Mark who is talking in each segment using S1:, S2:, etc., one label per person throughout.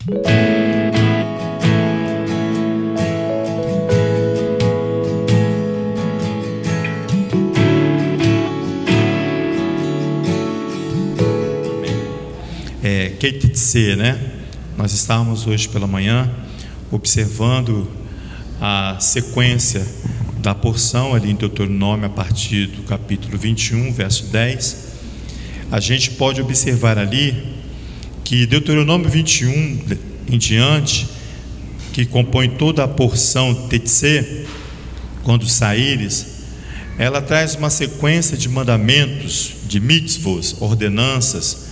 S1: QTC, né? Nós estávamos hoje pela manhã observando a sequência da porção ali em Deuteronômio a partir do capítulo 21, verso 10. A gente pode observar ali que Deuteronômio 21 em diante, que compõe toda a porção TTC, quando saíres, ela traz uma sequência de mandamentos, de mitzvos, ordenanças,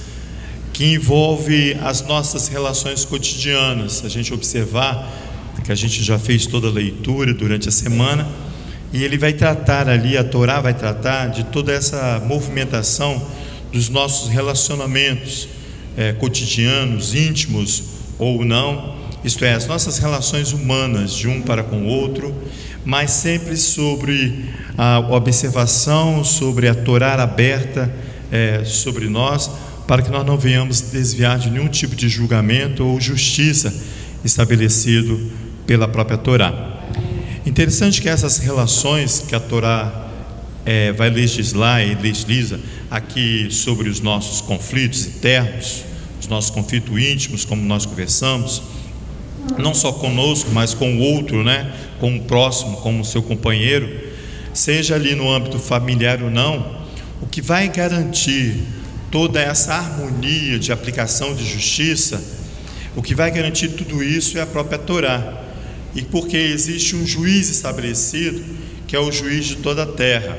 S1: que envolve as nossas relações cotidianas. A gente observar que a gente já fez toda a leitura durante a semana, e ele vai tratar ali, a Torá vai tratar de toda essa movimentação dos nossos relacionamentos cotidianos, íntimos ou não, isto é, as nossas relações humanas de um para com o outro, mas sempre sobre a observação, sobre a Torá aberta sobre nós, para que nós não venhamos desviar de nenhum tipo de julgamento ou justiça estabelecido pela própria Torá. Interessante que essas relações que a Torá vai legislar e legisla aqui sobre os nossos conflitos internos, os nossos conflitos íntimos, como nós conversamos, não só conosco, mas com o outro, né? Com o próximo, com o seu companheiro, seja ali no âmbito familiar ou não, o que vai garantir toda essa harmonia de aplicação de justiça, o que vai garantir tudo isso é a própria Torá. E porque existe um juiz estabelecido, que é o juiz de toda a terra,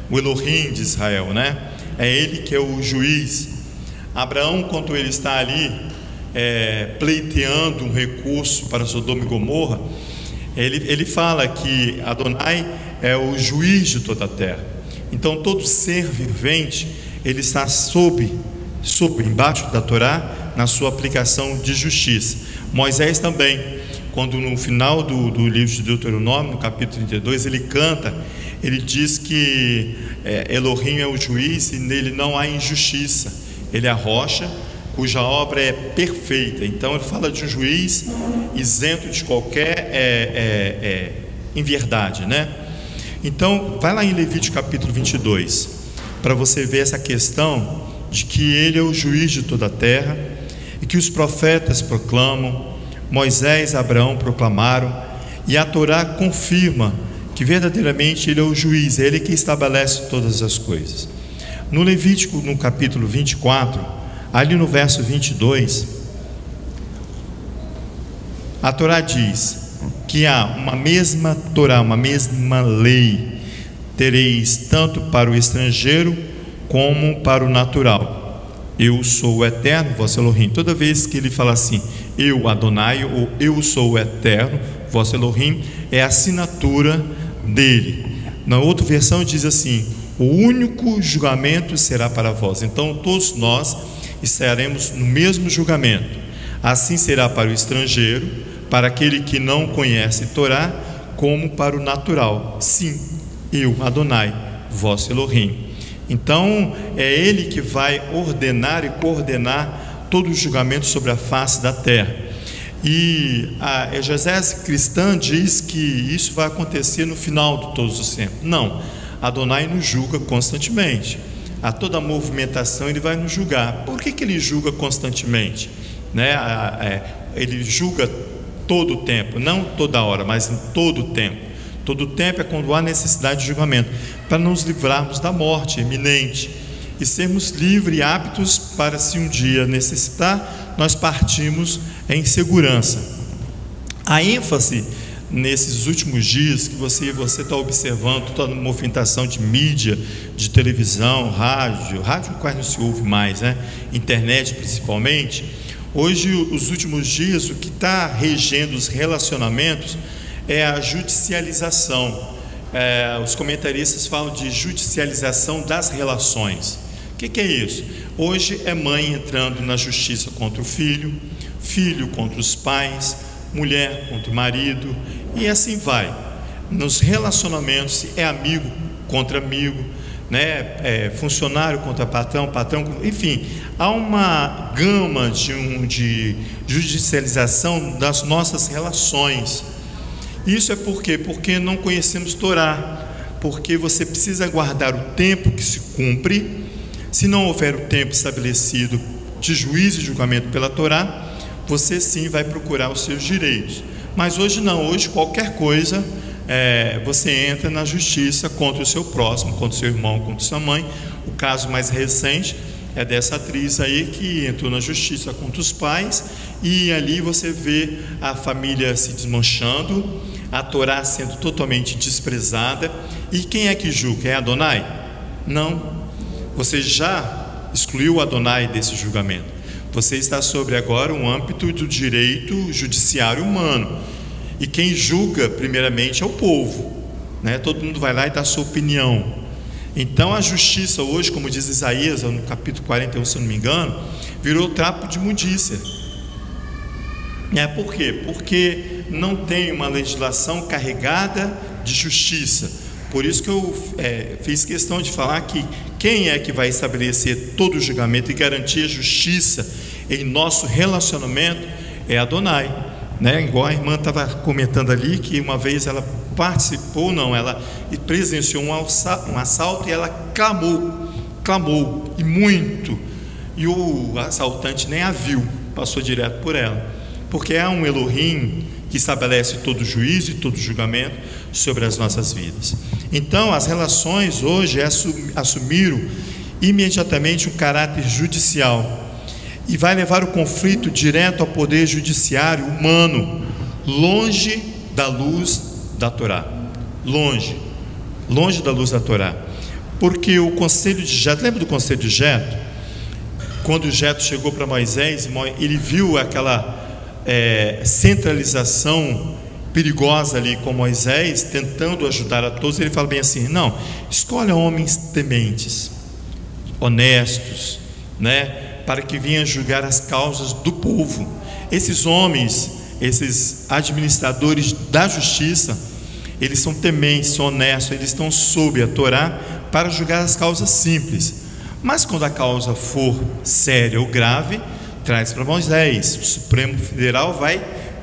S1: o Elohim de Israel, né? É ele que é o juiz. Abraão, quando ele está ali pleiteando um recurso para Sodoma e Gomorra, ele fala que Adonai é o juiz de toda a terra. Então todo ser vivente, ele está embaixo da Torá, na sua aplicação de justiça. Moisés também, quando no final do livro de Deuteronômio, no capítulo 32, ele canta, ele diz que Elohim é o juiz e nele não há injustiça. Ele é a rocha cuja obra é perfeita. Então ele fala de um juiz isento de qualquer inverdade, né? Então vai lá em Levítico capítulo 22, para você ver essa questão de que ele é o juiz de toda a terra, e que os profetas proclamam, Moisés e Abraão proclamaram, e a Torá confirma que verdadeiramente ele é o juiz, é ele que estabelece todas as coisas. No Levítico, no capítulo 24, ali no verso 22, a Torá diz que há uma mesma Torá, uma mesma lei, tereis tanto para o estrangeiro como para o natural. Eu sou o eterno, vosso Elohim. Toda vez que ele fala assim, eu Adonai, ou eu sou o eterno, vosso Elohim, é a assinatura dele. Na outra versão diz assim, o único julgamento será para vós. Então todos nós estaremos no mesmo julgamento. Assim será para o estrangeiro, para aquele que não conhece Torá, como para o natural. Sim, eu, Adonai, vosso Elohim. Então é ele que vai ordenar e coordenar todo o julgamento sobre a face da terra. E a exegese cristã diz que isso vai acontecer no final de todos os tempos. Não, Adonai nos julga constantemente. A toda movimentação ele vai nos julgar. Por que ele julga constantemente? Ele julga todo o tempo, não toda hora, mas em todo o tempo. Todo o tempo é quando há necessidade de julgamento, para nos livrarmos da morte iminente e sermos livres e aptos para, se um dia necessitar, nós partimos em segurança. A ênfase nesses últimos dias que você está observando toda a movimentação de mídia, de televisão, rádio quase não se ouve mais, né? Internet principalmente. Hoje, os últimos dias, o que está regendo os relacionamentos é a judicialização. Os comentaristas falam de judicialização das relações. O que é isso? Hoje é mãe entrando na justiça contra o filho, filho contra os pais, mulher contra o marido, e assim vai. Nos relacionamentos é amigo contra amigo, né? Funcionário contra patrão, enfim, há uma gama de judicialização das nossas relações. Isso é por quê? Porque não conhecemos Torá, porque você precisa aguardar o tempo que se cumpre. Se não houver o tempo estabelecido de juízo e julgamento pela Torá, você sim vai procurar os seus direitos. Mas hoje não, hoje qualquer coisa, você entra na justiça contra o seu próximo, contra o seu irmão, contra sua mãe. O caso mais recente é dessa atriz aí que entrou na justiça contra os pais, e ali você vê a família se desmanchando, a Torá sendo totalmente desprezada. E quem é que julga? É Adonai? Não. Você já excluiu Adonai desse julgamento. Você está sobre agora um âmbito do direito judiciário humano. E quem julga primeiramente é o povo, né? Todo mundo vai lá e dá a sua opinião. Então a justiça hoje, como diz Isaías no capítulo 41, se eu não me engano, virou trapo de imundícia. Por quê? Porque não tem uma legislação carregada de justiça. Por isso que eu fiz questão de falar que quem é que vai estabelecer todo o julgamento e garantir a justiça em nosso relacionamento é Adonai, né? Igual a irmã estava comentando ali, que uma vez ela participou, ela presenciou um assalto, e ela clamou, e muito, e o assaltante nem a viu, passou direto por ela, porque é um Elohim que estabelece todo o juízo e todo o julgamento sobre as nossas vidas. Então as relações hoje assumiram imediatamente um caráter judicial, e vai levar o conflito direto ao poder judiciário humano, longe da luz da Torá, longe da luz da Torá. Porque o conselho de Jetro, lembra do conselho de Jetro? Quando Jetro chegou para Moisés, ele viu aquela centralização perigosa ali com Moisés, tentando ajudar a todos. Ele fala bem assim: não, escolha homens tementes, honestos, né, para que venham julgar as causas do povo. Esses homens, esses administradores da justiça, eles são tementes, são honestos, eles estão sob a Torá para julgar as causas simples. Mas quando a causa for séria ou grave, traz para Moisés. O Supremo Federal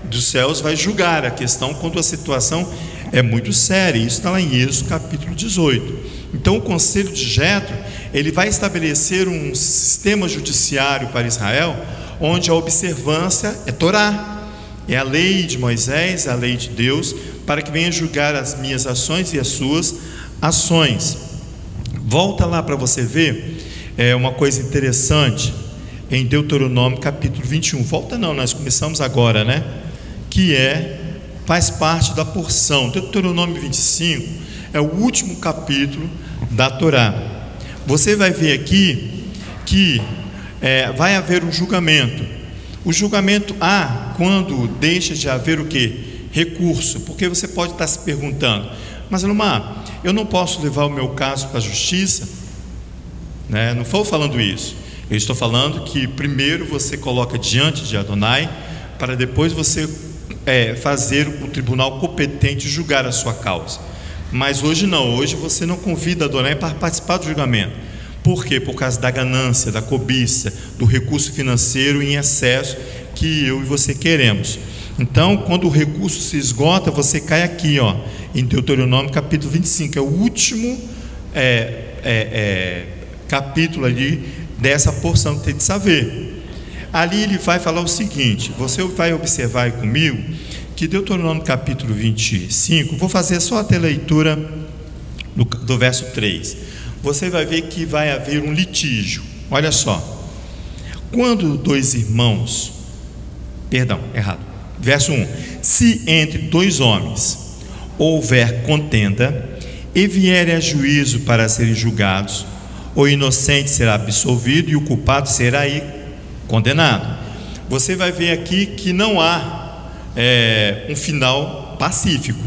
S1: dos céus vai julgar a questão quando a situação é muito séria. Isso está lá em Êxodo capítulo 18. Então o conselho de Jetro, ele vai estabelecer um sistema judiciário para Israel, onde a observância é Torá, é a lei de Moisés, a lei de Deus, para que venha julgar as minhas ações e as suas ações. Volta lá para você ver uma coisa interessante em Deuteronômio capítulo 21. Volta não, nós começamos agora, né? Que faz parte da porção. Deuteronômio 25 é o último capítulo da Torá. Você vai ver aqui que vai haver um julgamento. O julgamento quando deixa de haver o que? Recurso. Porque você pode estar se perguntando: mas Elomar, eu não posso levar o meu caso para a justiça? Né? Não estou falando isso. Eu estou falando que primeiro você coloca diante de Adonai, para depois você fazer o tribunal competente julgar a sua causa. Mas hoje não, hoje você não convida Adonai para participar do julgamento. Por quê? Por causa da ganância, da cobiça, do recurso financeiro em excesso que eu e você queremos. Então, quando o recurso se esgota, você cai aqui, em Deuteronômio capítulo 25, é o último capítulo ali dessa porção que tem de saber. Ali ele vai falar o seguinte: você vai observar aí comigo que Deuteronômio capítulo 25, vou fazer só até a leitura do verso 3. Você vai ver que vai haver um litígio. Olha só: quando dois irmãos, verso 1: se entre dois homens houver contenda e vierem a juízo para serem julgados, o inocente será absolvido e o culpado será condenado. Você vai ver aqui que não há um final pacífico.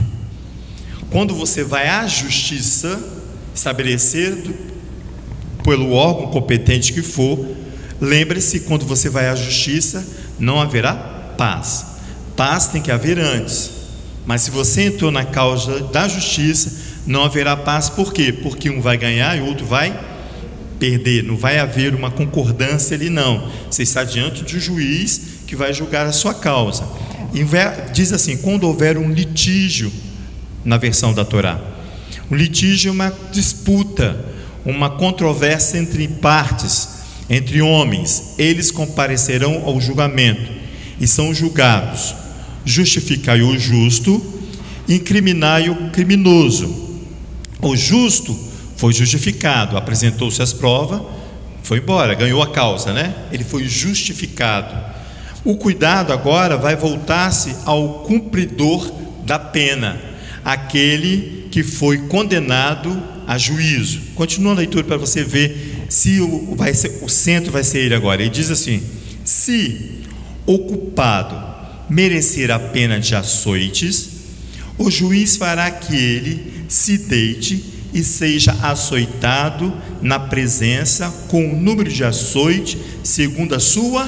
S1: Quando você vai à justiça, estabelecer pelo órgão competente que for, lembre-se, quando você vai à justiça, não haverá paz. Paz tem que haver antes. Mas se você entrou na causa da justiça, não haverá paz. Por quê? Porque um vai ganhar e o outro vai perder. Não vai haver uma concordância ali, não. Você está diante de um juiz que vai julgar a sua causa. E diz assim: quando houver um litígio, na versão da Torá, um litígio é uma disputa, uma controvérsia entre partes, entre homens, eles comparecerão ao julgamento e são julgados. Justificai o justo, incriminai o criminoso. O justo foi justificado, apresentou-se às provas, foi embora, ganhou a causa, né? Ele foi justificado. O cuidado agora vai voltar-se ao cumpridor da pena, aquele que foi condenado a juízo. Continua a leitura para você ver se o centro vai ser ele agora. Ele diz assim: se o culpado merecer a pena de açoites, o juiz fará que ele se deite e seja açoitado na presença com o número de açoite segundo a sua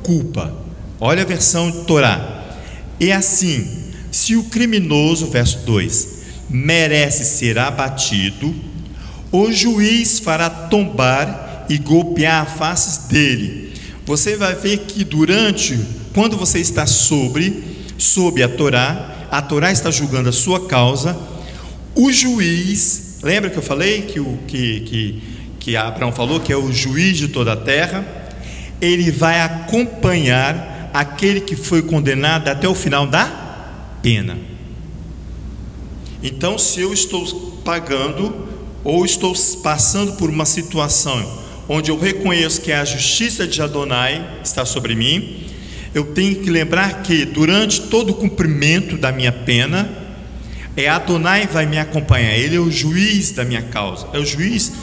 S1: culpa. Olha a versão de Torá. E assim, se o criminoso, verso 2, merece ser abatido, o juiz fará tombar e golpear a face dele. Você vai ver que quando você está sob a Torá está julgando a sua causa, o juiz, lembra que eu falei que Abraão falou que é o juiz de toda a terra, ele vai acompanhar aquele que foi condenado até o final da pena. Então, se eu estou pagando ou estou passando por uma situação onde eu reconheço que a justiça de Adonai está sobre mim, eu tenho que lembrar que durante todo o cumprimento da minha pena, Adonai vai me acompanhar. Ele é o juiz da minha causa, é o juiz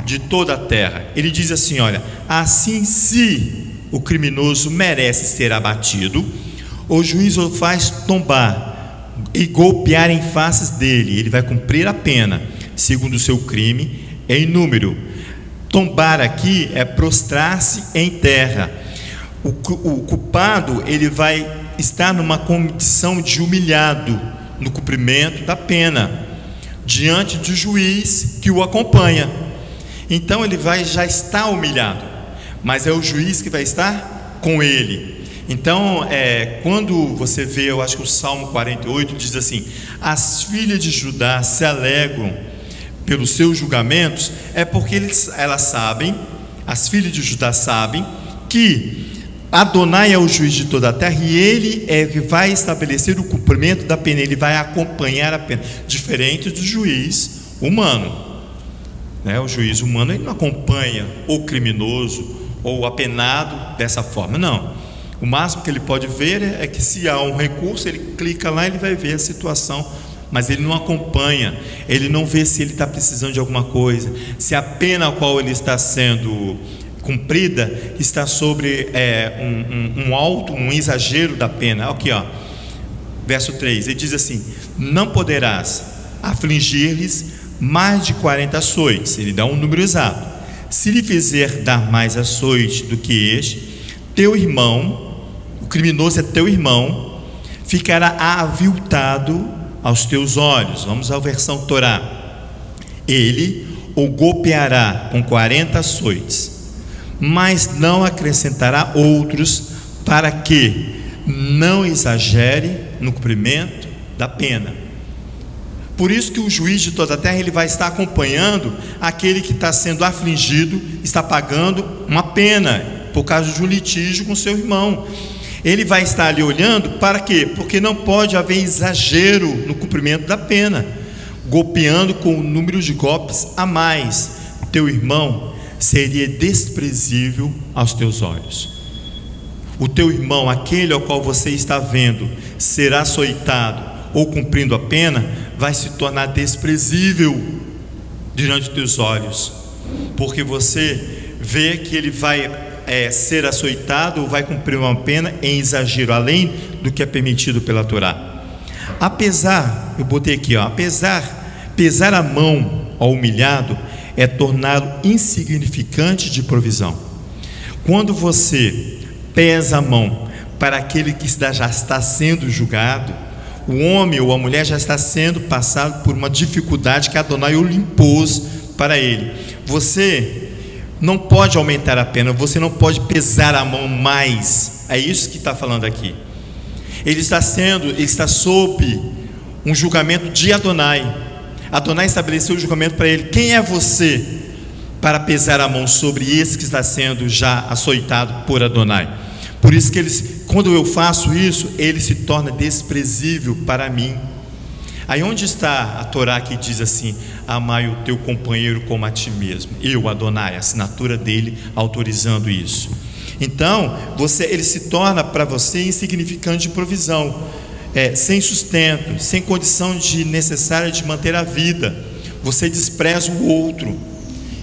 S1: de toda a terra. Ele diz assim: olha, assim, se o criminoso merece ser abatido, o juiz o faz tombar e golpear em faces dele. Ele vai cumprir a pena segundo o seu crime em número. Tombar aqui é prostrar-se em terra. O culpado, ele vai estar numa condição de humilhado no cumprimento da pena diante do juiz que o acompanha. Então ele já está humilhado, mas é o juiz que vai estar com ele. Então, quando você vê, eu acho que o Salmo 48 diz assim: as filhas de Judá se alegram pelos seus julgamentos, é porque elas sabem, as filhas de Judá sabem que Adonai é o juiz de toda a terra e ele vai estabelecer o cumprimento da pena, ele vai acompanhar a pena, diferente do juiz humano, né? O juiz humano, ele não acompanha o criminoso ou o apenado dessa forma, não. O máximo que ele pode ver é que se há um recurso, ele clica lá e ele vai ver a situação, mas ele não acompanha, ele não vê se ele está precisando de alguma coisa, se a pena a qual ele está sendo cumprida está sobre um exagero da pena. Aqui, ó, verso 3, ele diz assim: não poderás afligir-lhes mais de 40 açoites. Ele dá um número exato. Se lhe fizer dar mais açoite do que este, teu irmão, o criminoso é teu irmão, ficará aviltado aos teus olhos. Vamos à versão Torá. Ele o golpeará com 40 açoites, mas não acrescentará outros, para que não exagere no cumprimento da pena. Por isso que o juiz de toda a terra, ele vai estar acompanhando aquele que está sendo afligido, está pagando uma pena por causa de um litígio com seu irmão. Ele vai estar ali olhando, para quê? Porque não pode haver exagero no cumprimento da pena, golpeando com o número de golpes a mais. Teu irmão seria desprezível aos teus olhos. O teu irmão, aquele ao qual você está vendo ser açoitado ou cumprindo a pena, vai se tornar desprezível diante dos teus olhos, porque você vê que ele vai ser açoitado ou vai cumprir uma pena em exagero, além do que é permitido pela Torá. Apesar, eu botei aqui, ó, pesar a mão ao humilhado é torná-lo insignificante de provisão. Quando você pesa a mão para aquele que já está sendo julgado, o homem ou a mulher já está sendo passado por uma dificuldade que Adonai o impôs para ele. Você não pode aumentar a pena, você não pode pesar a mão mais. É isso que está falando aqui. Ele está sob um julgamento de Adonai. Adonai estabeleceu o julgamento para ele. Quem é você para pesar a mão sobre esse que está sendo já açoitado por Adonai? Por isso que quando eu faço isso, ele se torna desprezível para mim. Aí onde está a Torá que diz assim: amai o teu companheiro como a ti mesmo? Eu, Adonai, a assinatura dele autorizando isso. Então, ele se torna para você insignificante de provisão, sem sustento, sem condição necessária de manter a vida. Você despreza o outro.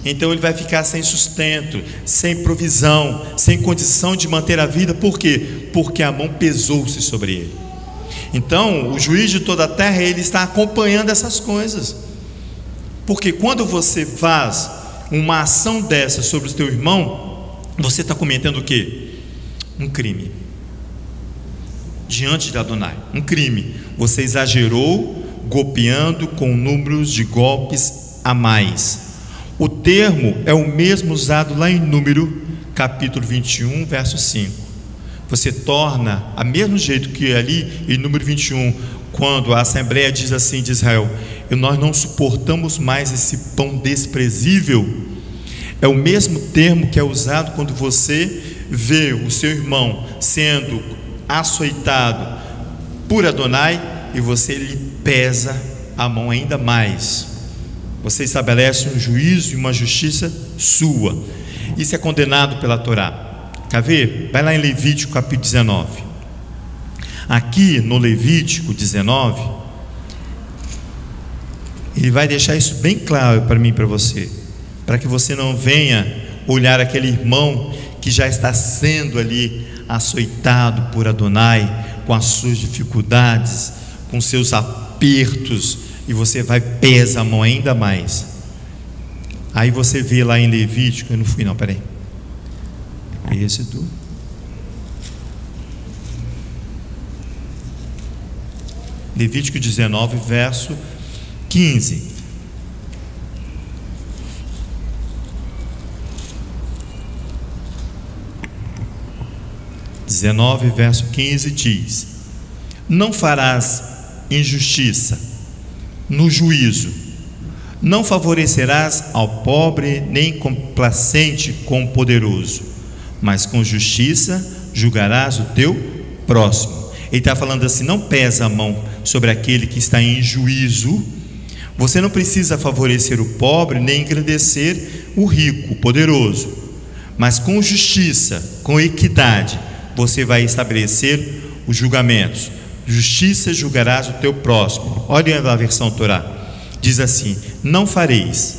S1: Então ele vai ficar sem sustento, sem provisão, sem condição de manter a vida. Por quê? Porque a mão pesou-se sobre ele. Então o juiz de toda a terra, ele está acompanhando essas coisas. Porque quando você faz uma ação dessa sobre o teu irmão, você está cometendo o quê? Um crime diante de Adonai. Um crime. Você exagerou golpeando com números de golpes a mais. O termo é o mesmo usado lá em Número, capítulo 21, verso 5. Você torna, a mesmo jeito que ali em Número 21, quando a Assembleia diz assim de Israel: nós não suportamos mais esse pão desprezível. É o mesmo termo que é usado quando você vê o seu irmão sendo açoitado por Adonai e você lhe pesa a mão ainda mais. Você estabelece um juízo e uma justiça sua. Isso é condenado pela Torá. Quer ver? Vai lá em Levítico capítulo 19. Aqui no Levítico 19, ele vai deixar isso bem claro para mim e para você, para que você não venha olhar aquele irmão que já está sendo ali açoitado por Adonai, com as suas dificuldades, com seus apertos, e você vai pesar a mão ainda mais. Aí você vê lá em Levítico, eu não fui não, peraí, Êxodo, Levítico 19, verso 15. Verso 15 diz: não farás injustiça no juízo, não favorecerás ao pobre, nem complacente com o poderoso, mas com justiça julgarás o teu próximo. Ele está falando assim: não pesa a mão sobre aquele que está em juízo. Você não precisa favorecer o pobre, nem engrandecer o rico, o poderoso, mas com justiça, com equidade, você vai estabelecer os julgamentos. Justiça julgarás o teu próximo. Olha a versão Torá, diz assim: não fareis.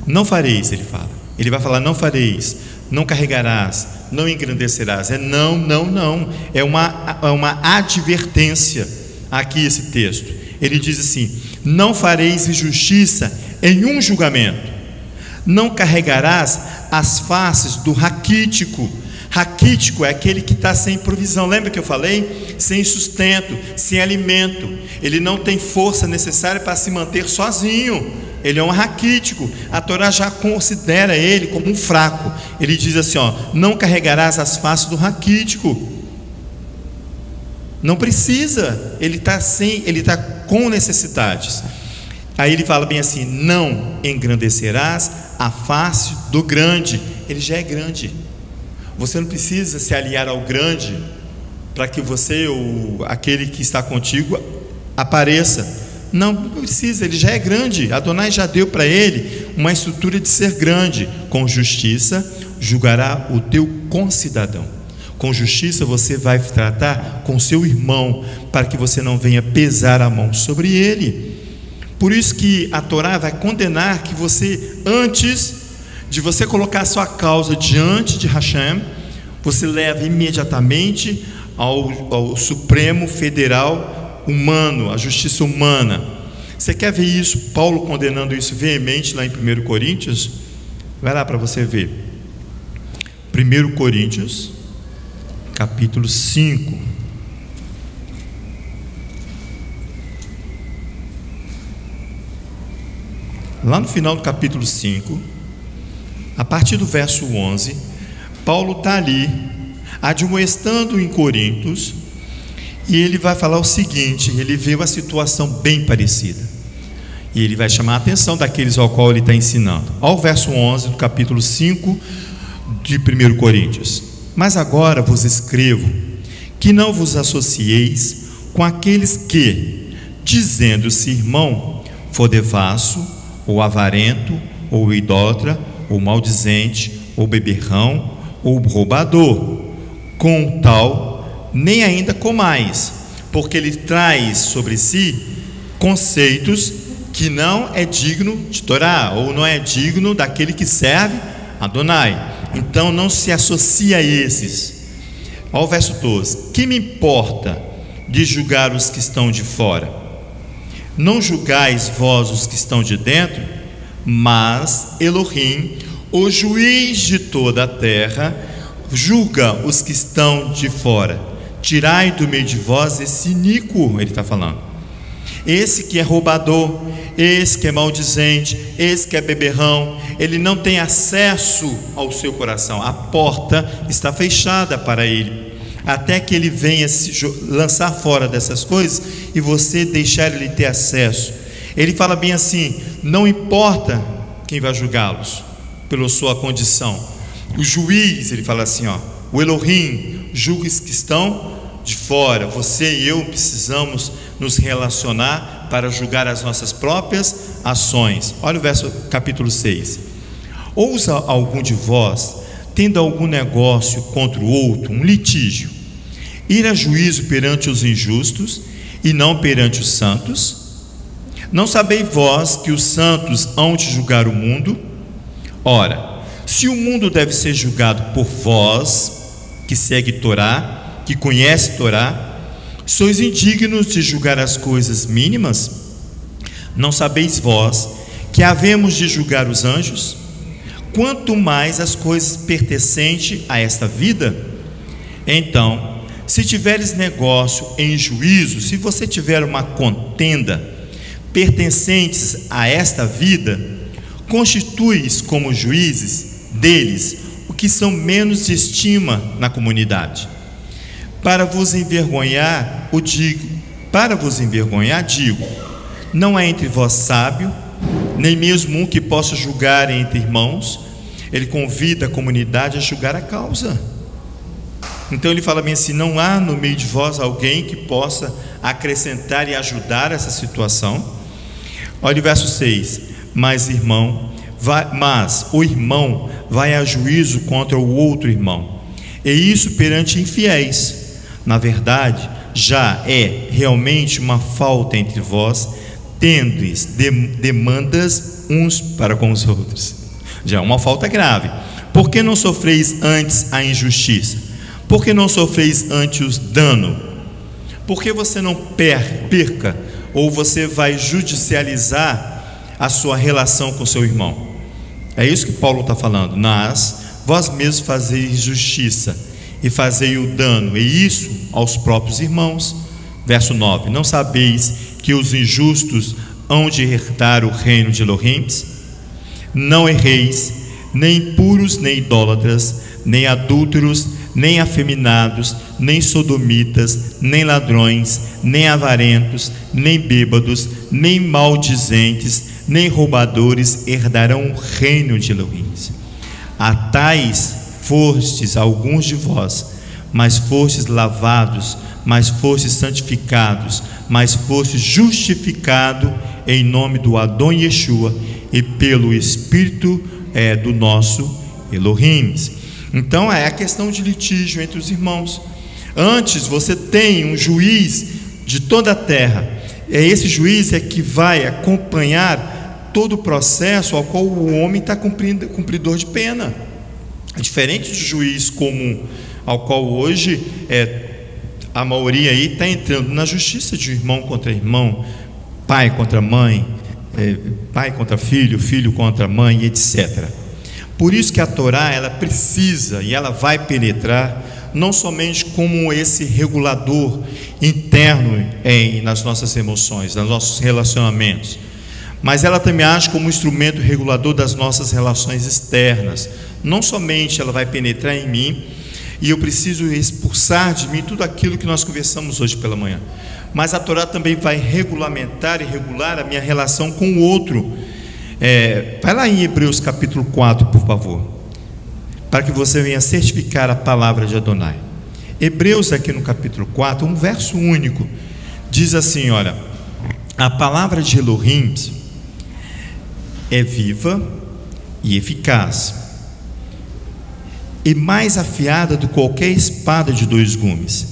S1: Não fareis, ele fala. Ele vai falar: não fareis, não carregarás, não engrandecerás. Não. É uma advertência aqui esse texto. Ele diz assim: não fareis injustiça em um julgamento, não carregarás as faces do raquítico. Raquítico é aquele que está sem provisão. Lembra que eu falei? Sem sustento, sem alimento. Ele não tem força necessária para se manter sozinho. Ele é um raquítico. A Torá já considera ele como um fraco. Ele diz assim: não carregarás as faces do raquítico. Não precisa. Ele está com necessidades. Aí ele fala bem assim: não engrandecerás a face do grande. Ele já é grande. Você não precisa se aliar ao grande para que você ou aquele que está contigo apareça. Não precisa, ele já é grande. Adonai já deu para ele uma estrutura de ser grande. Com justiça julgará o teu concidadão. Com justiça você vai tratar com seu irmão, para que você não venha pesar a mão sobre ele. Por isso que a Torá vai condenar que você, antes de você colocar a sua causa diante de Hashem, você leva imediatamente ao Supremo Federal Humano, a justiça humana. Você quer ver isso? Paulo condenando isso veemente lá em 1 Coríntios? Vai lá para você ver. 1 Coríntios, capítulo 5. lá no final do capítulo 5, a partir do verso 11, Paulo está ali, admoestando em Coríntios, e ele vai falar o seguinte: ele vê uma situação bem parecida, e ele vai chamar a atenção daqueles ao qual ele está ensinando. Olha o verso 11 do capítulo 5 de 1 Coríntios. Mas agora vos escrevo que não vos associeis com aqueles que, dizendo-se irmão, for devasso, ou avarento, ou idólatra, ou maldizente, ou beberrão, ou roubador. Com tal, nem ainda comais, porque ele traz sobre si conceitos que não é digno de Torá, ou não é digno daquele que serve a Adonai. Então não se associa a esses. Olha o verso 12: que me importa de julgar os que estão de fora? Não julgais vós os que estão de dentro, mas Elohim, o juiz de toda a terra, julga os que estão de fora. Tirai do meio de vós esse iníquo, ele está falando, esse que é roubador, esse que é maldizente, esse que é beberrão. Ele não tem acesso ao seu coração, a porta está fechada para ele, até que ele venha se lançar fora dessas coisas e você deixar ele ter acesso. Ele fala bem assim: não importa quem vai julgá-los pela sua condição. O juiz, ele fala assim, ó, o Elohim julga os que estão de fora. Você e eu precisamos nos relacionar para julgar as nossas próprias ações. Olha o verso capítulo 6. Ousa algum de vós, tendo algum negócio contra o outro, um litígio, ir a juízo perante os injustos e não perante os santos? Não sabeis vós que os santos hão de julgar o mundo? Ora, se o mundo deve ser julgado por vós, que segue Torá, que conhece Torá, sois indignos de julgar as coisas mínimas? Não sabeis vós que havemos de julgar os anjos? Quanto mais as coisas pertencentes a esta vida? Então, se tiveres negócio em juízo, se você tiver uma contenda pertencentes a esta vida, constituis como juízes deles o que são menos de estima na comunidade. Para vos envergonhar, digo, não há entre vós sábio, nem mesmo um que possa julgar entre irmãos. Ele convida a comunidade a julgar a causa. Então ele fala bem assim: não há no meio de vós alguém que possa acrescentar e ajudar essa situação. Olha o verso 6: mas o irmão vai a juízo contra o outro irmão, e isso perante infiéis. Na verdade, já é realmente uma falta entre vós, tendes demandas uns para com os outros. Já é uma falta grave. Por que não sofreis antes a injustiça? Por que não sofreis antes o dano? Por que você não perca, ou você vai judicializar a sua relação com seu irmão? É isso que Paulo está falando. Mas vós mesmos fazeis justiça e fazei o dano, e isso aos próprios irmãos. Verso 9: não sabeis que os injustos hão de herdar o reino de Elohim? Não erreis, nem impuros, nem idólatras, nem adúlteros, nem afeminados, nem sodomitas, nem ladrões, nem avarentos, nem bêbados, nem maldizentes, nem roubadores herdarão o reino de Elohim. A tais fostes alguns de vós, mas fostes lavados, mas fostes santificados, mas fostes justificado em nome do Adon Yeshua e pelo Espírito do nosso Elohim. Então é a questão de litígio entre os irmãos. Antes você tem um juiz de toda a terra. Esse juiz é que vai acompanhar todo o processo ao qual o homem está cumpridor de pena. É diferente do juiz comum, ao qual hoje a maioria aí está entrando na justiça de irmão contra irmão, pai contra mãe, pai contra filho, filho contra mãe, etc. Por isso que a Torá, ela precisa e ela vai penetrar não somente como esse regulador interno nas nossas emoções, nos nossos relacionamentos, mas ela também age como um instrumento regulador das nossas relações externas. Não somente ela vai penetrar em mim, e eu preciso expulsar de mim tudo aquilo que nós conversamos hoje pela manhã, mas a Torá também vai regulamentar e regular a minha relação com o outro. Vai lá em Hebreus capítulo 4, por favor, para que você venha certificar a palavra de Adonai. Hebreus, aqui no capítulo 4, um verso único, diz assim: olha, a palavra de Elohim é viva e eficaz, e mais afiada do que qualquer espada de 2 gumes.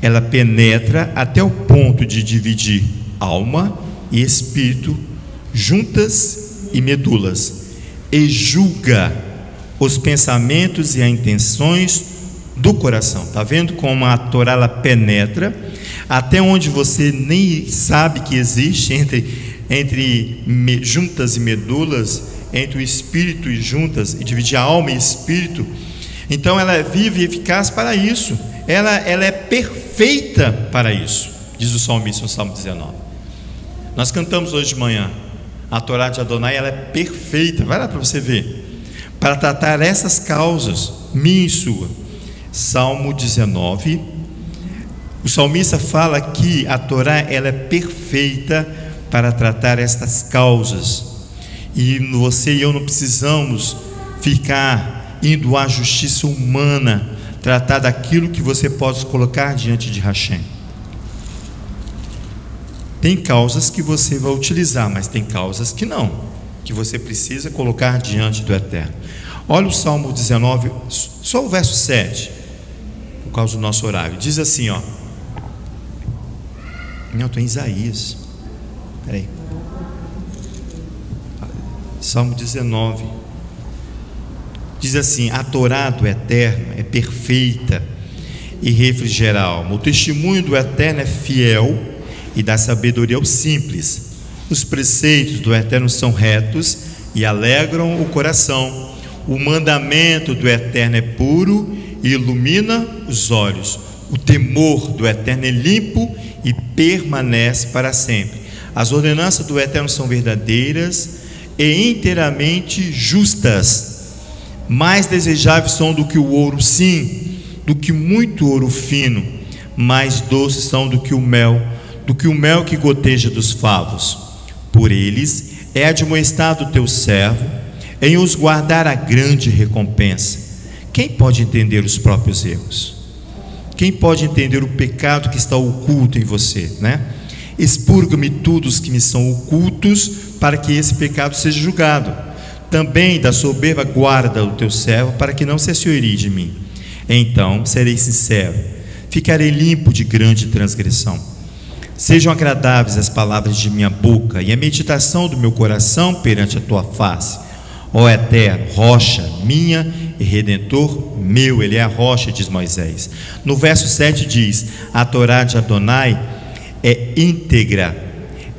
S1: Ela penetra até o ponto de dividir alma e espírito, juntas e medulas, e julga os pensamentos e as intenções do coração. Está vendo como a Torá ela penetra até onde você nem sabe que existe, entre juntas e medulas, entre o espírito e juntas, e dividir a alma e espírito. Então ela é viva e eficaz para isso, ela é perfeita para isso, diz o salmista no Salmo 19. Nós cantamos hoje de manhã, a Torá de Adonai, ela é perfeita, vai lá para você ver, para tratar essas causas, minha e sua. Salmo 19, o salmista fala que a Torá ela é perfeita para tratar estas causas, e você e eu não precisamos ficar indo à justiça humana, tratar daquilo que você pode colocar diante de Hashem. Tem causas que você vai utilizar, mas tem causas que não, que você precisa colocar diante do Eterno. Olha o Salmo 19, só o verso 7, por causa do nosso horário. Diz assim, ó. Não, estou em Isaías. Peraí. Salmo 19. Diz assim: a Torá do Eterno é perfeita e refrigera a alma. O testemunho do Eterno é fiel e dá sabedoria aos simples. Os preceitos do Eterno são retos e alegram o coração. O mandamento do Eterno é puro e ilumina os olhos. O temor do Eterno é limpo e permanece para sempre. As ordenanças do Eterno são verdadeiras e inteiramente justas. Mais desejáveis são do que o ouro, sim, do que muito ouro fino. Mais doces são do que o mel que goteja dos favos. Por eles é admoestado o teu servo, em os guardar a grande recompensa. Quem pode entender os próprios erros? Quem pode entender o pecado que está oculto em você, né? Expurga-me tudo os que me são ocultos, para que esse pecado seja julgado. Também da soberba guarda o teu servo, para que não se assoerie de mim. Então serei sincero, ficarei limpo de grande transgressão. Sejam agradáveis as palavras de minha boca e a meditação do meu coração perante a tua face. Ó Eterno, rocha minha e redentor meu. Ele é a rocha, diz Moisés. No verso 7 diz: a Torá de Adonai é íntegra,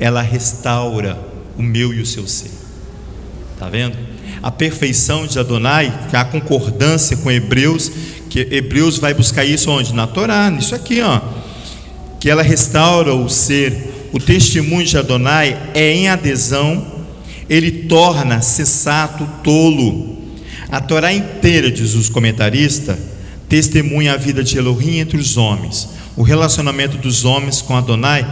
S1: ela restaura o meu e o seu ser. Está vendo? A perfeição de Adonai, que a concordância com Hebreus, que Hebreus vai buscar isso onde? Na Torá, nisso aqui, ó, que ela restaura o ser. O testemunho de Adonai é em adesão, ele torna sensato tolo. A Torá inteira, diz os comentaristas, testemunha a vida de Elohim entre os homens. O relacionamento dos homens com Adonai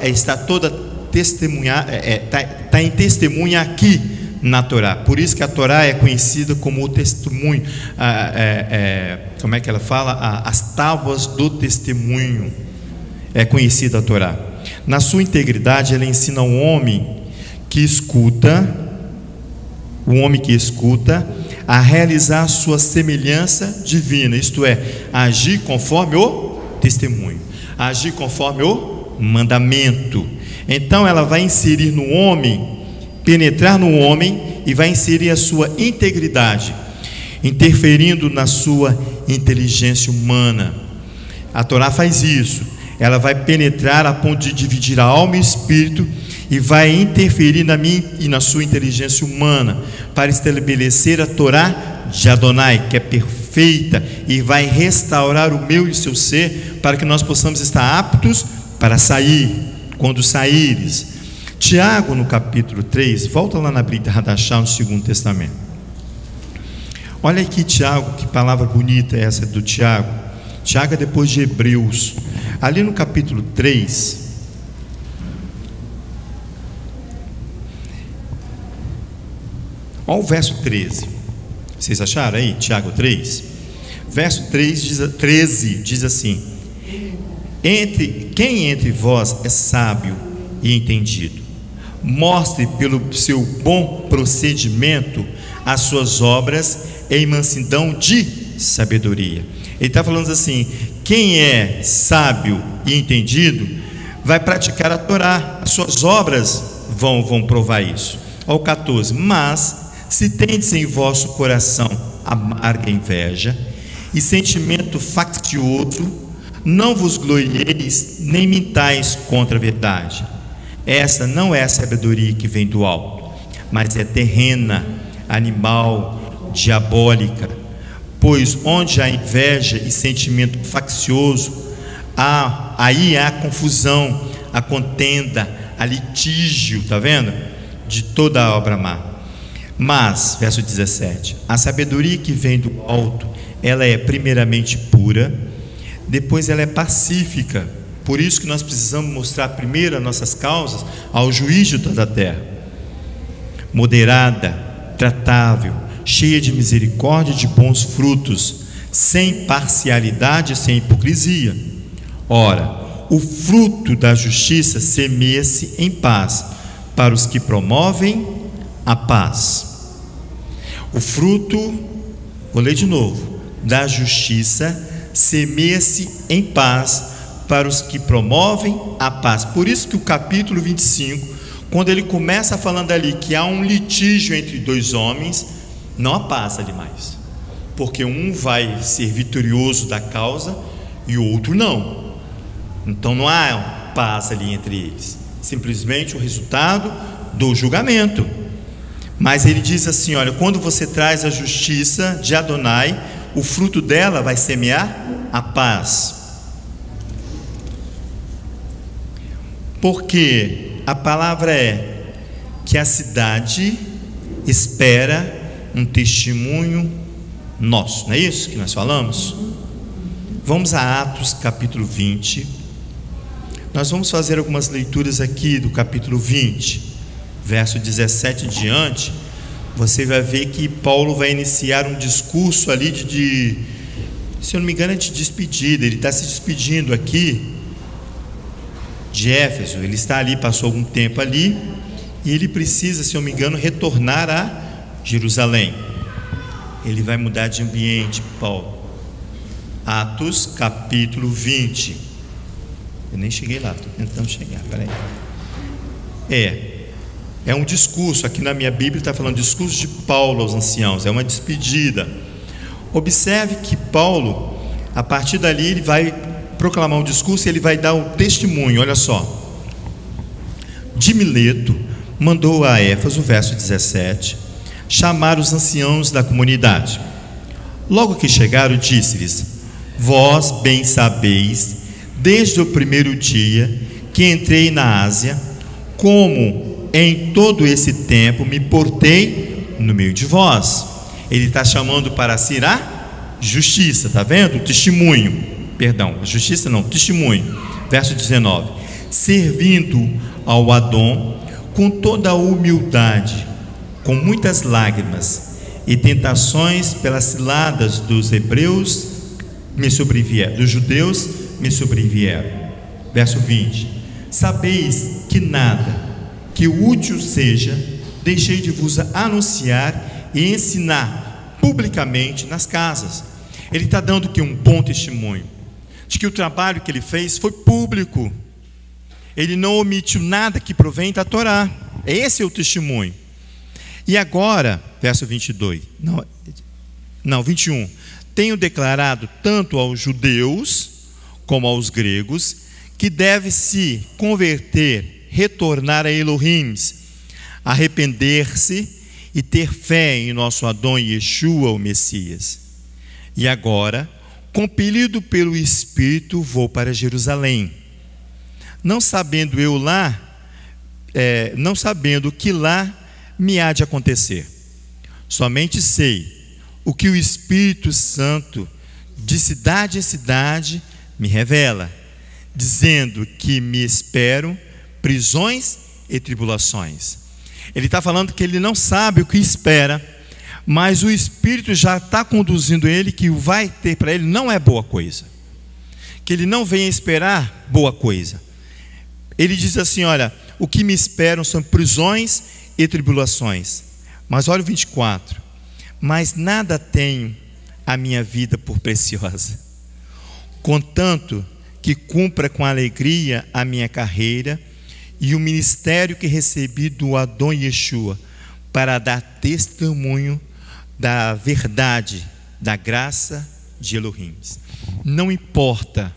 S1: está toda testemunhada, está em testemunha aqui na Torá. Por isso que a Torá é conhecida como o testemunho, como é que ela fala? As tábuas do testemunho. É conhecida a Torá. Na sua integridade, ela ensina o homem que escuta, a realizar a sua semelhança divina, isto é, agir conforme o testemunho, agir conforme o mandamento. Então ela vai inserir no homem, penetrar no homem, e vai inserir a sua integridade, interferindo na sua inteligência humana. A Torá faz isso. Ela vai penetrar a ponto de dividir a alma e o espírito, e vai interferir na minha e na sua inteligência humana, para estabelecer a Torá de Adonai, que é perfeita, e vai restaurar o meu e o seu ser, para que nós possamos estar aptos para sair, quando saíres. Tiago, no capítulo 3, volta lá na Brit Hadashah, no Segundo Testamento. Olha aqui, Tiago, que palavra bonita é essa do Tiago. Tiago é depois de Hebreus. Ali no capítulo 3, olha o verso 13. Vocês acharam aí? Tiago 3. Verso 13 diz assim: quem entre vós é sábio e entendido, mostre pelo seu bom procedimento as suas obras em mansidão de sabedoria. Ele está falando assim: quem é sábio e entendido vai praticar a Torá, as suas obras vão provar isso. Ao 14: mas se tendes em vosso coração amarga inveja e sentimento faccioso, não vos glorieis nem mintais contra a verdade. Essa não é a sabedoria que vem do alto, mas é terrena, animal, diabólica. Pois onde há inveja e sentimento faccioso, aí há confusão, a contenda, a litígio, está vendo? De toda a obra má. Mas, verso 17, a sabedoria que vem do alto, ela é primeiramente pura, depois ela é pacífica. Por isso que nós precisamos mostrar primeiro as nossas causas ao juiz de toda a terra. Moderada, tratável, cheia de misericórdia e de bons frutos, sem parcialidade, sem hipocrisia. Ora, o fruto da justiça semeia-se em paz para os que promovem a paz. O fruto, vou ler de novo, da justiça semeia-se em paz para os que promovem a paz. Por isso que o capítulo 25, quando ele começa falando ali que há um litígio entre dois homens, não há paz ali mais, porque um vai ser vitorioso da causa e o outro não. Então não há paz ali entre eles, simplesmente o resultado do julgamento. Mas ele diz assim: olha, quando você traz a justiça de Adonai, o fruto dela vai semear a paz. Porque a palavra é que a cidade espera um testemunho nosso, não é isso que nós falamos? Vamos a Atos capítulo 20. Nós vamos fazer algumas leituras aqui do capítulo 20, verso 17 em diante. Você vai ver que Paulo vai iniciar um discurso ali se eu não me engano, é de despedida. Ele está se despedindo aqui de Éfeso. Ele está ali, passou algum tempo ali, e ele precisa, se eu não me engano, retornar a Jerusalém. Ele vai mudar de ambiente, Paulo. Atos capítulo 20. Eu nem cheguei lá, estou tentando chegar, peraí. É um discurso, aqui na minha Bíblia está falando discurso de Paulo aos anciãos, é uma despedida. Observe que Paulo, a partir dali, ele vai proclamar um discurso e ele vai dar o testemunho. Olha só: de Mileto mandou a Éfeso, verso 17, chamar os anciãos da comunidade. Logo que chegaram, disse-lhes: vós bem sabeis, desde o primeiro dia que entrei na Ásia, como em todo esse tempo me portei no meio de vós. Ele está chamando para si a justiça, está vendo? Testemunho, perdão, justiça não, testemunho. Verso 19: servindo ao Adão com toda a humildade, com muitas lágrimas e tentações pelas ciladas dos hebreus me sobrevieram, dos judeus me sobrevieram. Verso 20: sabeis que nada que útil seja, deixei de vos anunciar e ensinar publicamente nas casas. Ele está dando aqui um bom testemunho de que o trabalho que ele fez foi público. Ele não omitiu nada que provém da Torá. Esse é o testemunho. E agora, verso 22, 21: tenho declarado tanto aos judeus como aos gregos que deve se converter, retornar a Elohim, arrepender-se e ter fé em nosso Adão Yeshua, o Messias. E agora, compelido pelo Espírito, vou para Jerusalém, não sabendo eu lá não sabendo o que lá me há de acontecer. Somente sei o que o Espírito Santo, de cidade em cidade, me revela, dizendo que me esperam prisões e tribulações. Ele está falando que ele não sabe o que espera, mas o Espírito já está conduzindo ele, que o vai ter para ele não é boa coisa, que ele não venha esperar boa coisa. Ele diz assim: olha, o que me esperam são prisões e tribulações. Mas olha o 24: mas nada tenho a minha vida por preciosa, contanto que cumpra com alegria a minha carreira e o ministério que recebi do Adão Yeshua, para dar testemunho da verdade, da graça de Elohim. Não importa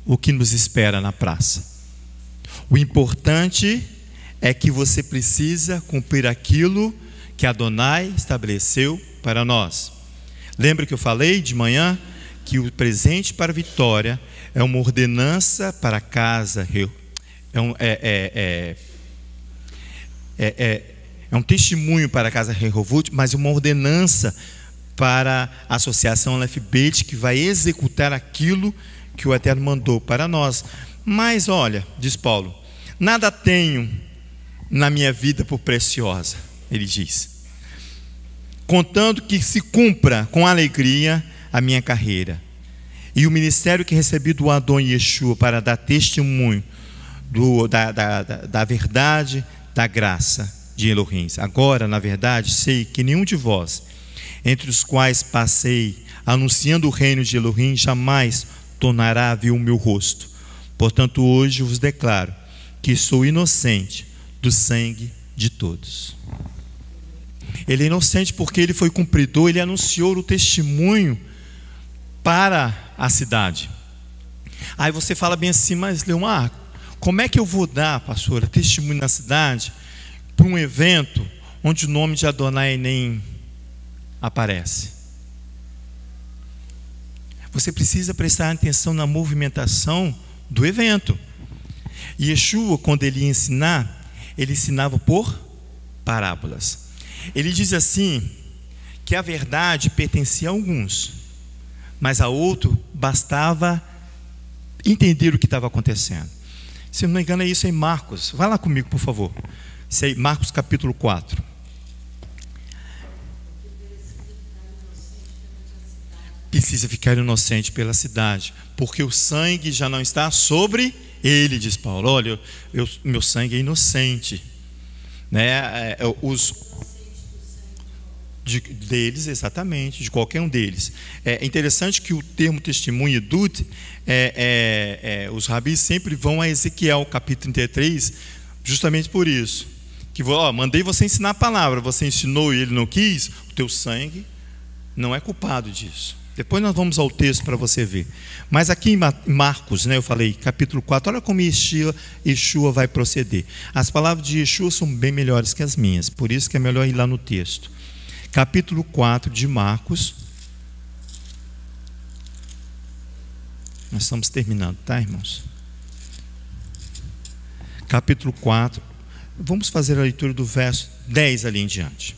S1: o que nos espera na praça, o importante é que você precisa cumprir aquilo que Adonai estabeleceu para nós. Lembra que eu falei de manhã que o presente para a vitória é uma ordenança para a casa, é um testemunho para a casa Rehovot, mas uma ordenança para a associação Lefbet, que vai executar aquilo que o Eterno mandou para nós. Mas olha, diz Paulo, nada tenho na minha vida por preciosa, ele diz, contando que se cumpra com alegria a minha carreira e o ministério que recebi do Adão Yeshua, para dar testemunho da verdade, da graça de Elohim. Agora, na verdade, sei que nenhum de vós, entre os quais passei anunciando o reino de Elohim, jamais tornará a ver o meu rosto. Portanto, hoje vos declaro que sou inocente do sangue de todos. Ele é inocente porque ele foi cumpridor, ele anunciou o testemunho para a cidade. Aí você fala bem assim: mas Leomar, como é que eu vou dar, pastora, testemunho na cidade para um evento onde o nome de Adonai nem aparece? Você precisa prestar atenção na movimentação do evento. Yeshua, quando ele ia ensinar, ele ensinava por parábolas. Ele diz assim, que a verdade pertencia a alguns, mas a outro bastava entender o que estava acontecendo. Se não me engano, é isso em Marcos. Vai lá comigo, por favor. Isso aí, Marcos capítulo 4. Precisa ficar inocente pela cidade, porque o sangue já não está sobre ele, diz Paulo. Olha, meu sangue é inocente, né? Deles, exatamente, de qualquer um deles. É interessante que o termo testemunho Edut, os rabis sempre vão a Ezequiel capítulo 33, justamente por isso, que mandei você ensinar a palavra, você ensinou e ele não quis, o teu sangue não é culpado disso. Depois nós vamos ao texto para você ver. Mas aqui em Marcos, né, eu falei, capítulo 4, olha como Yeshua vai proceder. As palavras de Yeshua são bem melhores que as minhas, por isso que é melhor ir lá no texto. Capítulo 4 de Marcos. Nós estamos terminando, tá, irmãos? Capítulo 4. Vamos fazer a leitura do verso 10 ali em diante.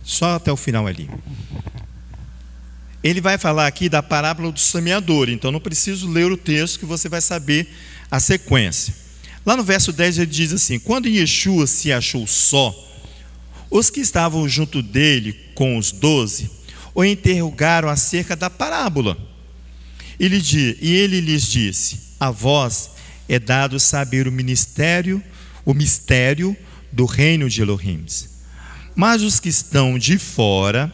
S1: Só até o final ali. Ele vai falar aqui da parábola do semeador, então não preciso ler o texto que você vai saber a sequência. Lá no verso 10 ele diz assim: quando Yeshua se achou só, os que estavam junto dele com os 12 o interrogaram acerca da parábola. E ele lhes disse: a vós é dado saber o mistério do reino de Elohim. Mas os que estão de fora,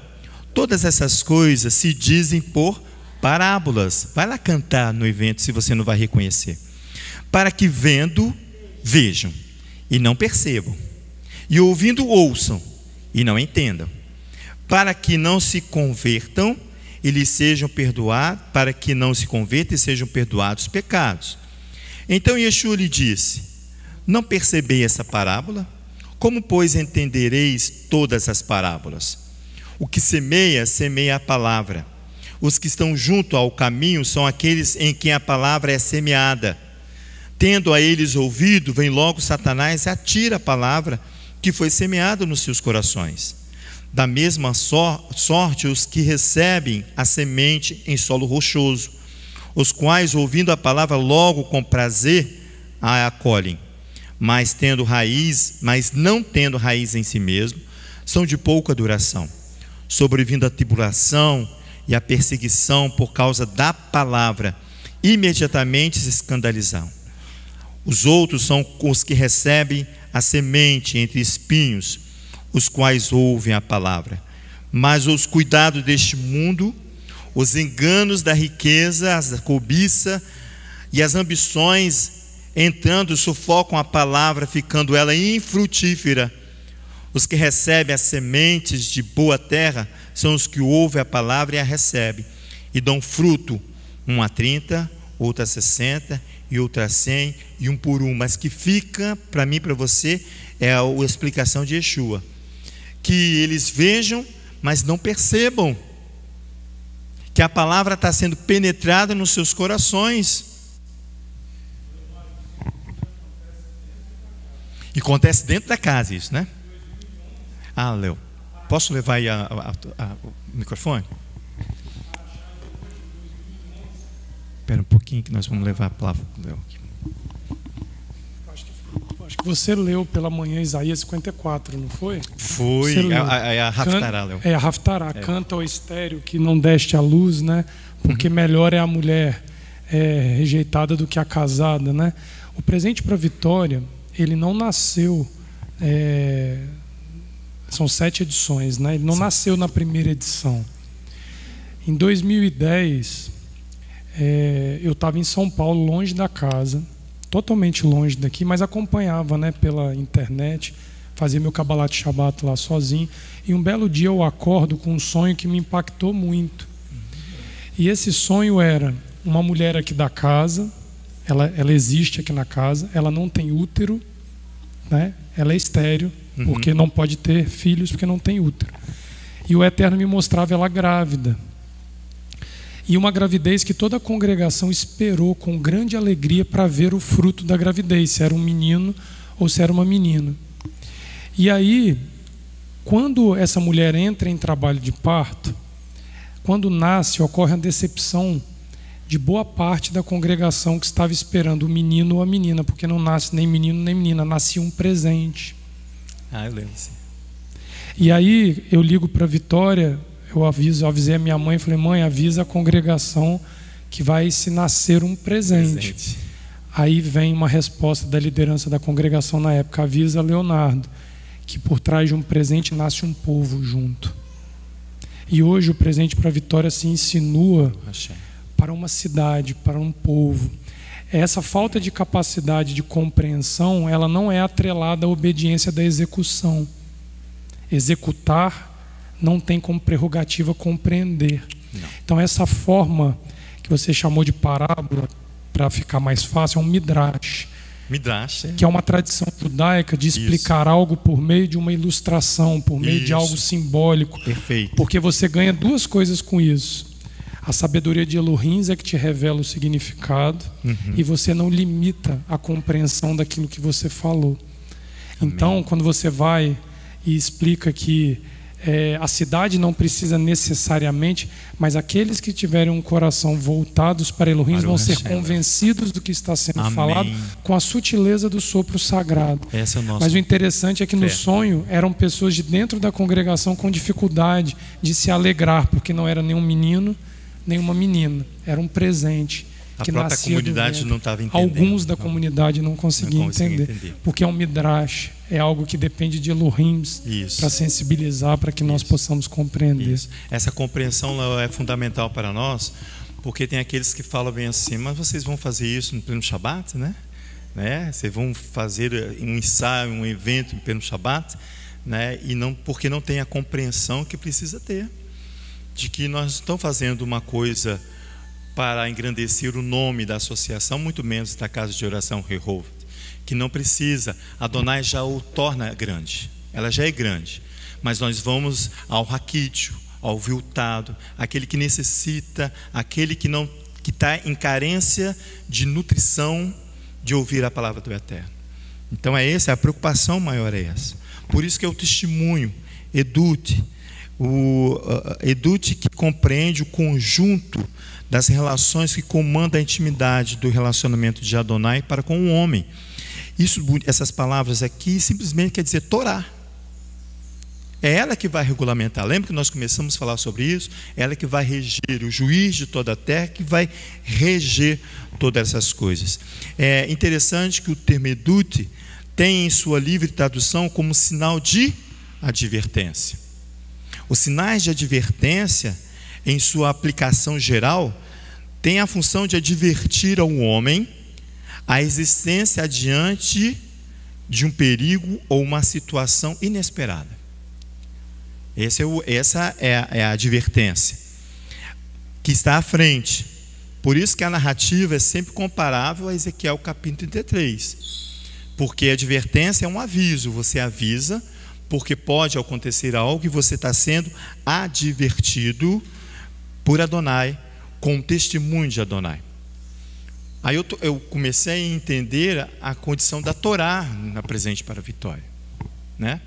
S1: todas essas coisas se dizem por parábolas. Vai lá cantar no evento se você não vai reconhecer. Para que vendo, vejam e não percebam, e ouvindo, ouçam e não entendam, para que não se convertam e lhes sejam perdoados, para que não se convertam e sejam perdoados os pecados. Então Yeshua lhe disse: não percebeis essa parábola? Como, pois, entendereis todas as parábolas? O que semeia, semeia a palavra. Os que estão junto ao caminho são aqueles em quem a palavra é semeada. tendo a eles ouvido, vem logo Satanás e atira a palavra que foi semeada nos seus corações. Da mesma sorte os que recebem a semente em solo rochoso, os quais, ouvindo a palavra, logo com prazer a acolhem, mas não tendo raiz em si mesmo, são de pouca duração. Sobrevindo a tribulação e a perseguição por causa da palavra, imediatamente se escandalizam. Os outros são os que recebem a semente entre espinhos, os quais ouvem a palavra, mas os cuidados deste mundo, os enganos da riqueza, a cobiça e as ambições entrando sufocam a palavra, ficando ela infrutífera. Os que recebem as sementes de boa terra são os que ouvem a palavra e a recebem, e dão fruto, um a 30, outro a 60, e outro a 100, e um por um. Mas que fica, para mim e para você, é a explicação de Yeshua. Que eles vejam, mas não percebam. Que a palavra está sendo penetrada nos seus corações. E acontece dentro da casa isso, né? Ah, Léo, posso levar aí o microfone? Espera um pouquinho que nós vamos levar a palavra para o Léo aqui.
S2: Acho que você leu pela manhã Isaías 54, não foi?
S1: Foi, a Haftará, Léo.
S2: É a Haftará, canta ao estéreo que não deste a luz, né? Porque melhor é a mulher rejeitada do que a casada, né? O presente para a vitória, ele não nasceu, são 7 edições, né? Ele não nasceu na primeira edição. Em 2010, eu estava em São Paulo, longe da casa, totalmente longe daqui, mas acompanhava, né, pela internet, fazia meu Kabbalat Shabbat lá sozinho, e um belo dia eu acordo com um sonho que me impactou muito. E esse sonho era uma mulher aqui da casa, ela existe aqui na casa, ela não tem útero, né? Ela é estéril, porque não pode ter filhos porque não tem útero. E o Eterno me mostrava ela grávida. E uma gravidez que toda a congregação esperou com grande alegria para ver o fruto da gravidez, se era um menino ou se era uma menina. E aí, quando essa mulher entra em trabalho de parto, quando nasce, ocorre a decepção de boa parte da congregação que estava esperando o menino ou a menina, porque não nasce nem menino nem menina, nascia um presente.
S1: Ah, eu lembro, sim.
S2: E aí eu ligo para a Vitória, eu avisei a minha mãe, falei: mãe, avisa a congregação que vai se nascer um presente. Aí vem uma resposta da liderança da congregação na época: avisa Leonardo que por trás de um presente nasce um povo junto. E hoje o presente para a Vitória se insinua para uma cidade, para um povo. Essa falta de capacidade de compreensão, ela não é atrelada à obediência da execução. Executar não tem como prerrogativa compreender. Não. Então essa forma que você chamou de parábola, para ficar mais fácil, é um midrash.
S1: Midrash,
S2: que é uma tradição judaica de explicar algo por meio de uma ilustração, por meio de algo simbólico.
S1: Perfeito.
S2: Porque você ganha duas coisas com isso. A sabedoria de Elohim é que te revela o significado, e você não limita a compreensão daquilo que você falou. Amém. Então, quando você vai e explica que a cidade não precisa necessariamente, mas aqueles que tiverem um coração voltados para Elohim vão ser convencidos do que está sendo falado com a sutileza do sopro sagrado. Mas o interessante é que no sonho eram pessoas de dentro da congregação com dificuldade de se alegrar, porque não era nenhum menino, nem uma menina, era um presente.
S1: A própria comunidade não estava entendendo.
S2: Alguns da comunidade não conseguiam entender, porque é um midrash, é algo que depende de Elohim para sensibilizar, para que nós possamos compreender.
S1: Essa compreensão é fundamental para nós, porque tem aqueles que falam bem assim: mas vocês vão fazer isso no pleno Shabat, né? Vocês vão fazer um ensaio, um evento no pleno Shabat, né? E não, porque não tem a compreensão que precisa ter, de que nós estamos fazendo uma coisa para engrandecer o nome da associação, muito menos da casa de oração Rehovot, que não precisa. Adonai já o torna grande, ela já é grande, mas nós vamos ao raquítico, ao viltado, aquele que necessita, aquele que está em carência de nutrição, de ouvir a palavra do Eterno. Então a preocupação maior é essa. Por isso que é o testemunho, Edute que compreende o conjunto das relações que comanda a intimidade do relacionamento de Adonai para com o homem. Essas palavras aqui simplesmente quer dizer Torá. É ela que vai regulamentar. Lembra que nós começamos a falar sobre isso? Ela que vai reger, o juiz de toda a terra, que vai reger todas essas coisas. É interessante que o termo Edute tem em sua livre tradução como sinal de advertência. Os sinais de advertência, em sua aplicação geral, têm a função de advertir ao homem a existência adiante de um perigo ou uma situação inesperada. Essa é a advertência que está à frente. Por isso que a narrativa é sempre comparável a Ezequiel capítulo 33. Porque a advertência é um aviso. Você avisa porque pode acontecer algo e você está sendo advertido por Adonai, com o testemunho de Adonai. Aí eu comecei a entender a condição da Torá na presente para a vitória, né?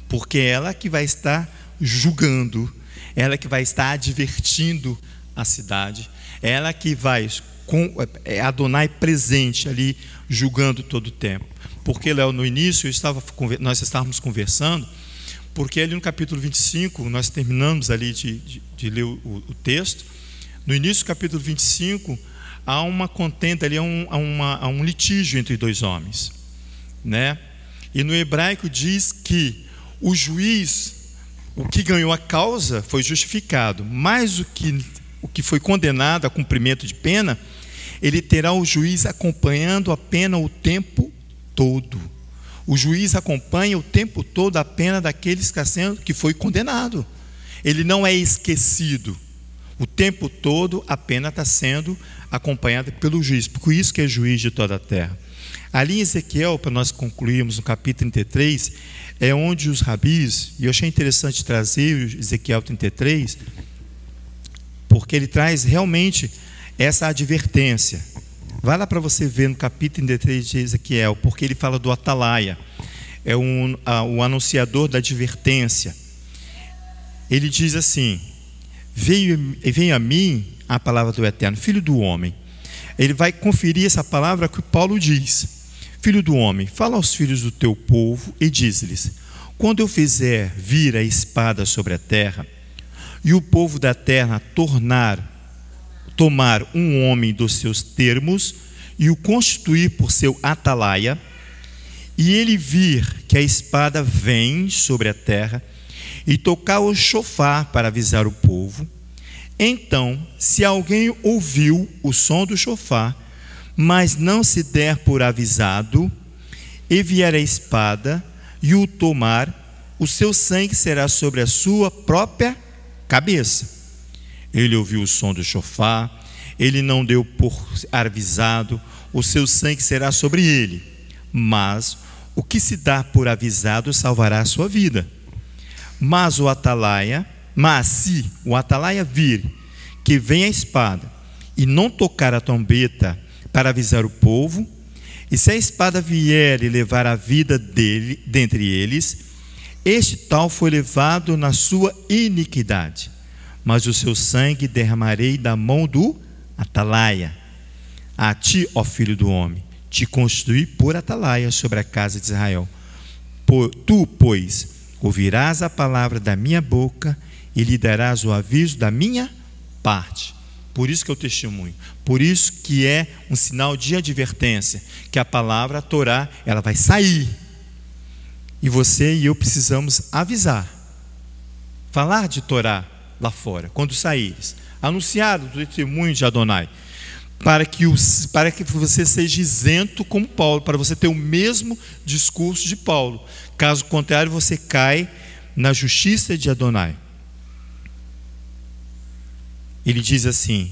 S1: Porque ela que vai estar julgando, ela que vai estar advertindo a cidade, ela que vai com Adonai presente ali, julgando todo o tempo. Porque, Léo, no início nós estávamos conversando, porque ali no capítulo 25, nós terminamos ali de ler o texto. No início do capítulo 25, há uma contenda ali, há um litígio entre dois homens, né? E no hebraico diz que o juiz, o que ganhou a causa, foi justificado, mas o que foi condenado a cumprimento de pena, ele terá o juiz acompanhando a pena o tempo todo. O juiz acompanha o tempo todo a pena daqueles que foi condenado. Ele não é esquecido. O tempo todo a pena está sendo acompanhada pelo juiz. Por isso que é juiz de toda a terra. Ali em Ezequiel, para nós concluirmos no capítulo 33, é onde os rabis, e eu achei interessante trazer Ezequiel 33, porque ele traz realmente essa advertência. Vai lá para você ver no capítulo 33 de Ezequiel, porque ele fala do atalaia, é o anunciador da advertência. Ele diz assim: veio a mim a palavra do Eterno, filho do homem. Ele vai conferir essa palavra que Paulo diz: filho do homem, fala aos filhos do teu povo e diz-lhes: quando eu fizer vir a espada sobre a terra, e o povo da terra tomar um homem dos seus termos e o constituir por seu atalaia, e ele vir que a espada vem sobre a terra, e tocar o chofar para avisar o povo, então, se alguém ouviu o som do chofar, mas não se der por avisado, e vier a espada e o tomar, o seu sangue será sobre a sua própria cabeça. Ele ouviu o som do chofar, ele não deu por avisado, o seu sangue será sobre ele. Mas o que se dá por avisado salvará a sua vida. Mas se o atalaia vir que vem a espada e não tocar a trombeta para avisar o povo, e se a espada vier e levar a vida dele dentre eles, este tal foi levado na sua iniquidade, mas o seu sangue derramarei da mão do atalaia. A ti, ó filho do homem, te constituí por atalaia sobre a casa de Israel. Tu, pois, ouvirás a palavra da minha boca e lhe darás o aviso da minha parte. Por isso que é o testemunho, por isso que é um sinal de advertência, que a palavra, a Torá, ela vai sair, e você e eu precisamos avisar, falar de Torá lá fora, quando saíres, anunciar o testemunho de Adonai, para que você seja isento como Paulo, para você ter o mesmo discurso de Paulo. Caso contrário, você cai na justiça de Adonai. Ele diz assim: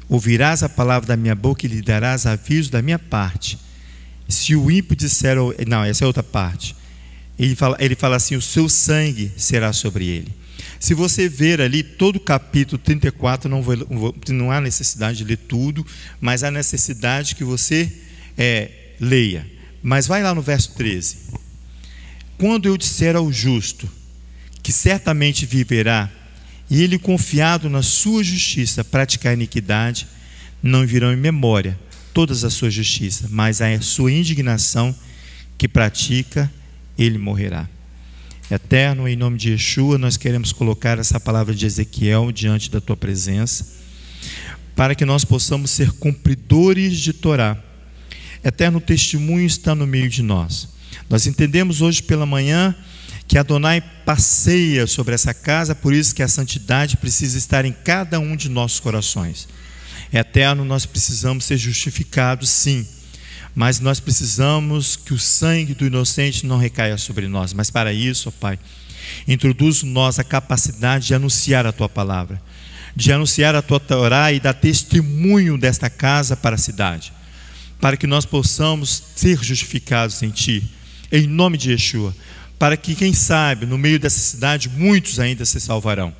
S1: ouvirás a palavra da minha boca e lhe darás aviso da minha parte. Se o ímpio disser, não, essa é outra parte. Ele fala assim: o seu sangue será sobre ele. Se você ver ali todo o capítulo 34, não há necessidade de ler tudo, mas há necessidade que você leia. Mas vai lá no verso 13. Quando eu disser ao justo que certamente viverá, e ele confiado na sua justiça praticar a iniquidade, não virão em memória todas as suas justiças, mas a sua indignação que pratica, ele morrerá. Eterno, em nome de Yeshua, nós queremos colocar essa palavra de Ezequiel diante da tua presença, para que nós possamos ser cumpridores de Torá. Eterno, o testemunho está no meio de nós. Nós entendemos hoje pela manhã que Adonai passeia sobre essa casa, por isso que a santidade precisa estar em cada um de nossos corações. Eterno, nós precisamos ser justificados, sim, mas nós precisamos que o sangue do inocente não recaia sobre nós. Mas para isso, ó Pai, introduz em nós a capacidade de anunciar a Tua palavra, de anunciar a Tua Torá e dar testemunho desta casa para a cidade, para que nós possamos ser justificados em Ti, em nome de Yeshua, para que, quem sabe, no meio dessa cidade, muitos ainda se salvarão.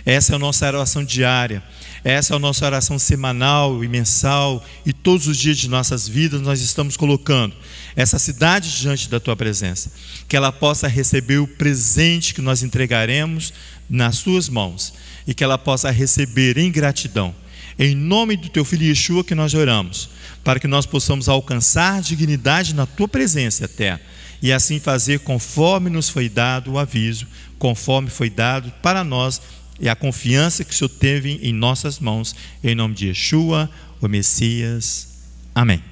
S1: Essa é a nossa oração diária, essa é a nossa oração semanal e mensal, e todos os dias de nossas vidas nós estamos colocando essa cidade diante da Tua presença, que ela possa receber o presente que nós entregaremos nas Tuas mãos, e que ela possa receber em gratidão. Em nome do Teu Filho Yeshua que nós oramos, para que nós possamos alcançar dignidade na Tua presença eterna, e assim fazer conforme nos foi dado o aviso, conforme foi dado para nós, e a confiança que o Senhor teve em nossas mãos, em nome de Yeshua, o Messias. Amém.